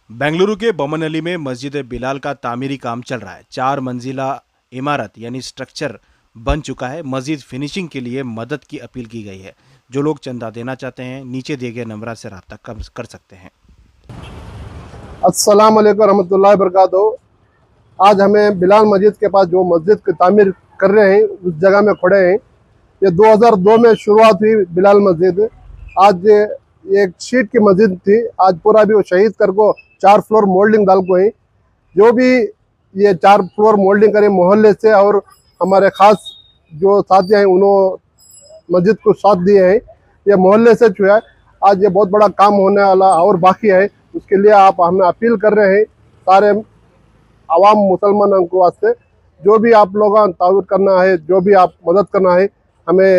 बेंगलुरु के बोमनहल्ली में मस्जिद बिलाल का तामीरी काम चल रहा है। 4 मंजिला इमारत यानी स्ट्रक्चर बन चुका है। मस्जिद फिनिशिंग के लिए मदद की अपील की गई है। जो लोग चंदा देना चाहते हैं नीचे दिए गए नंबर से रब्ता कर सकते हैं। अस्सलाम वालेकुम रहमतुल्लाहि वबरकातुहू। आज हमें बिलाल मस्जिद के पास जो मस्जिद की तामीर कर रहे हैं उस जगह में खड़े हैं। ये 2002 में शुरुआत हुई बिलाल मस्जिद। आज ये एक शीट की मस्जिद थी। आज पूरा भी वो शहीद कर को 4 फ्लोर मोल्डिंग डाल को है। जो भी ये 4 फ्लोर मोल्डिंग करे मोहल्ले से और हमारे ख़ास जो साथी हैं उन्होंने मस्जिद को साथ दिए हैं। ये मोहल्ले से जो है आज ये बहुत बड़ा काम होने वाला और बाकी है। उसके लिए आप हमें अपील कर रहे हैं सारे आवाम मुसलमानों को वास्ते, जो भी आप लोगों ताउर करना है, जो भी आप मदद करना है, हमें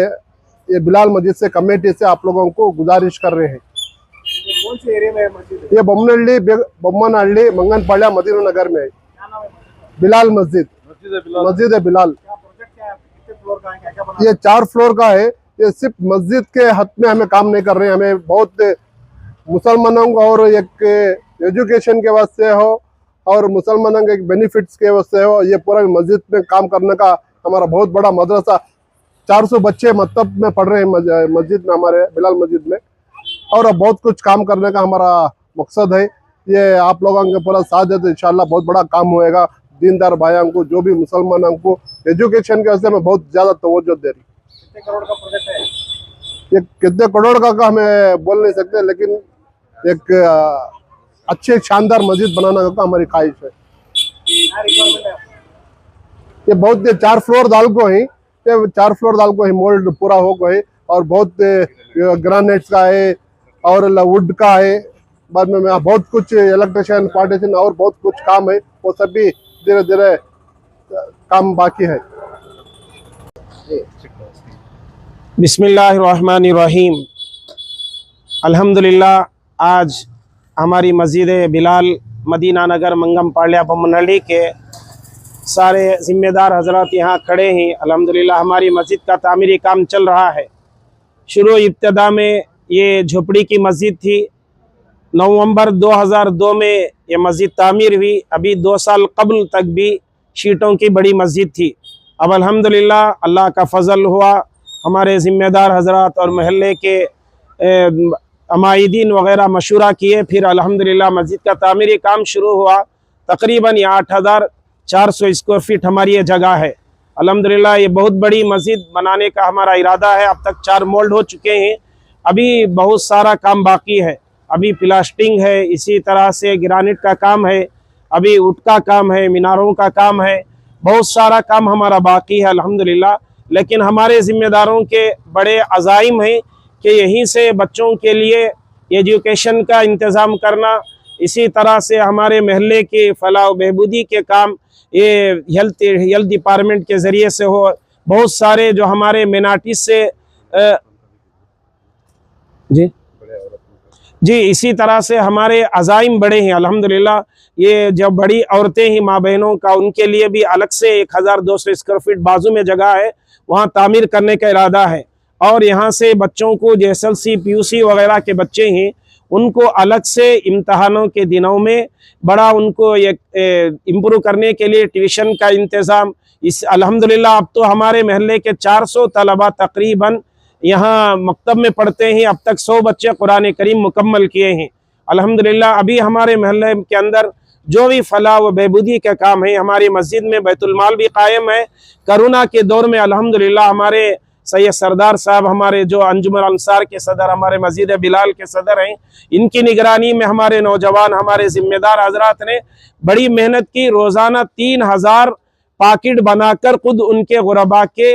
ये बिलाल मस्जिद से कमेटी से आप लोगों को गुजारिश कर रहे हैं। कौन से एरिया में है मस्जिद? ये बोम्मनहल्ली मंगनपाड़ा मदीना नगर में है। क्या नाम है मस्जिद का? बिलाल मस्जिद, मस्जिद है बिलाल। क्या प्रोजेक्ट क्या है? कितने फ्लोर का है? क्या क्या बना? ये 4 फ्लोर का है। ये सिर्फ मस्जिद के हद में हमें काम नहीं कर रहे हैं। हमें बहुत मुसलमानों को और एक एजुकेशन के वास्ते हो और मुसलमानों के एक बेनिफिट्स के वास्ते हो। ये पूरा मस्जिद में काम करने का हमारा बहुत बड़ा मदरसा 400 बच्चे मकतब में पढ़ रहे हैं मस्जिद में, हमारे बिलाल मस्जिद में। और बहुत कुछ काम करने का हमारा मकसद है। ये आप लोगों के पूरा साथ दे तो इंशाल्लाह बहुत बड़ा काम होएगा। दीनदार भाइयों को, जो भी मुसलमानों को एजुकेशन के वास्ते में बहुत ज़्यादा तवज्जो दे रही। कितने करोड़ का प्रोजेक्ट है? ये कितने करोड़ का हमें बोल नहीं सकते, लेकिन एक अच्छे शानदार मस्जिद बनाने का हमारी ख्वाहिश है। क्या रिक्वायरमेंट है आपकी? ये बहुत 4 फ्लोर दाल को है। ये 4 फ्लोर दाल को है, मोल्ड पूरा हो गए और बहुत ग्रेनाइट्स का है और वुड का है। बाद में बहुत कुछ इलेक्ट्रिशियन पार्टीशन और बहुत कुछ काम है। वो सब भी धीरे धीरे काम बाकी है। बिस्मिल्लाहिर्रहमानिर्रहीम। अल्हम्दुलिल्लाह, आज हमारी मस्जिद बिलाल मदीना नगर मंगनपाड़ा बोमनहल्ली के सारे ज़िम्मेदार हजरात यहाँ खड़े हैं। अल्हम्दुलिल्लाह हमारी मस्जिद का तामीरी काम चल रहा है। शुरू इब्तदा में ये झोपड़ी की मस्जिद थी। नवंबर 2002 में ये मस्जिद तामीर हुई। अभी 2 साल कबल तक भी शीटों की बड़ी मस्जिद थी। अब अल्हम्दुलिल्लाह अल्लाह का फ़ज़ल हुआ। हमारे ज़िम्मेदार हजरात और महल्ले के अमाइदीन वग़ैरह मशूरा किए, फिर अल्हम्दुलिल्लाह मस्जिद का तामीरी काम शुरू हुआ। तकरीबन 8400 स्क्वायर फीट हमारी ये जगह है। अल्हम्दुलिल्लाह ये बहुत बड़ी मस्जिद बनाने का हमारा इरादा है। अब तक 4 मोल्ड हो चुके हैं। अभी बहुत सारा काम बाकी है। अभी प्लास्टिंग है, इसी तरह से ग्रानाइट का काम है, अभी ऊट का काम है, मीनारों का काम है, बहुत सारा काम हमारा बाकी है अल्हम्दुलिल्लाह। लेकिन हमारे ज़िम्मेदारों के बड़े अज़ाइम हैं कि यहीं से बच्चों के लिए एजुकेशन का इंतज़ाम करना, इसी तरह से हमारे महल्ले के फलाह बहबूदी के काम ये हेल्थ डिपार्टमेंट के ज़रिए से हो। बहुत सारे जो हमारे मिनार्टीज से जी इसी तरह से हमारे अज़ाइम बड़े हैं अल्हम्दुलिल्लाह। ये जो बड़ी औरतें हैं माँ बहनों का, उनके लिए भी अलग से 1200 स्क्वायर फीट बाजू में जगह है, वहाँ तामीर करने का इरादा है। और यहाँ से बच्चों को जो SLC PUC वगैरह के बच्चे हैं उनको अलग से इम्तहानों के दिनों में बड़ा उनको एक इम्प्रूव करने के लिए ट्यूशन का इंतज़ाम इस अल्हम्दुलिल्लाह। अब तो हमारे महल्ले के 400 तलबा तकरीबन यहाँ मकतब में पढ़ते हैं। अब तक 100 बच्चे कुरान करीम मुकम्मल किए हैं अल्हम्दुलिल्लाह। अभी हमारे महल्ले के अंदर जो भी फलाह व बहबूदी का काम है, हमारी मस्जिद में बैतुल माल भी कायम है। करोना के दौर में अल्हम्दुलिल्लाह हमारे सैयद सरदार साहब, हमारे जो अंजुमन अंसार के सदर, हमारे मस्जिद बिलाल के सदर हैं, इनकी निगरानी में हमारे नौजवान, हमारे ज़िम्मेदार हजरात ने बड़ी मेहनत की। रोज़ाना 3000 पाकिट बनाकर खुद उनके गुरबा के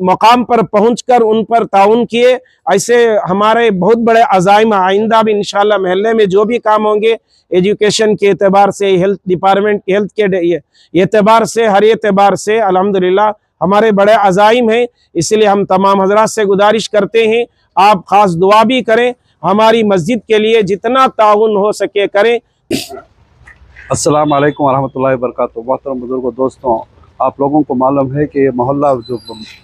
मकाम पर पहुंचकर उन पर ताउन किए। ऐसे हमारे बहुत बड़े अज़ाइम आइंदा भी इंशाल्लाह महल्ले में जो भी काम होंगे एजुकेशन के एतबार से, हेल्थ डिपार्टमेंट हेल्थ के एतबार से, हर एतबार से अल्हम्दुलिल्लाह हमारे बड़े अज़ाइम हैं। इसलिए हम तमाम हजरात से गुजारिश करते हैं आप ख़ास दुआ भी करें, हमारी मस्जिद के लिए जितना ताउन हो सके करें। अस्सलाम वालेकुम वरहमतुल्लाहि वबरकातुहू। मोहतरम बुजुर्गों, दोस्तों, आप लोगों को मालूम है कि ये मोहल्ला जो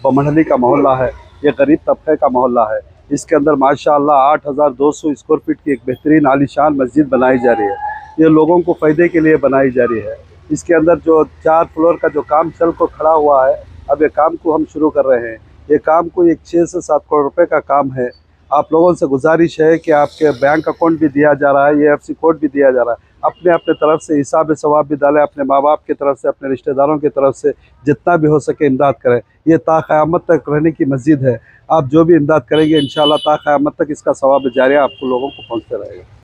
बोमनहल्ली का मोहल्ला है, ये गरीब तबके का मोहल्ला है। इसके अंदर माशाअल्लाह 8200 स्क्वायर फीट की एक बेहतरीन आलीशान मस्जिद बनाई जा रही है। ये लोगों को फ़ायदे के लिए बनाई जा रही है। इसके अंदर जो 4 फ्लोर का जो काम चल को खड़ा हुआ है, अब ये काम को हम शुरू कर रहे हैं। ये काम को एक 6 से 7 करोड़ रुपए का काम है। आप लोगों से गुजारिश है कि आपके बैंक अकाउंट भी दिया जा रहा है, EFC कोड भी दिया जा रहा है, अपने अपने तरफ से हिसाब सवाब भी डालें, अपने माँ बाप की तरफ से, अपने रिश्तेदारों की तरफ से जितना भी हो सके इमदाद करें। ये ता क़यामत तक रहने की मस्जिद है। आप जो भी इमदाद करेंगे इंशाअल्लाह ता क़यामत तक इसका सवाब जारिया आपको लोगों को पहुँचते रहेगा।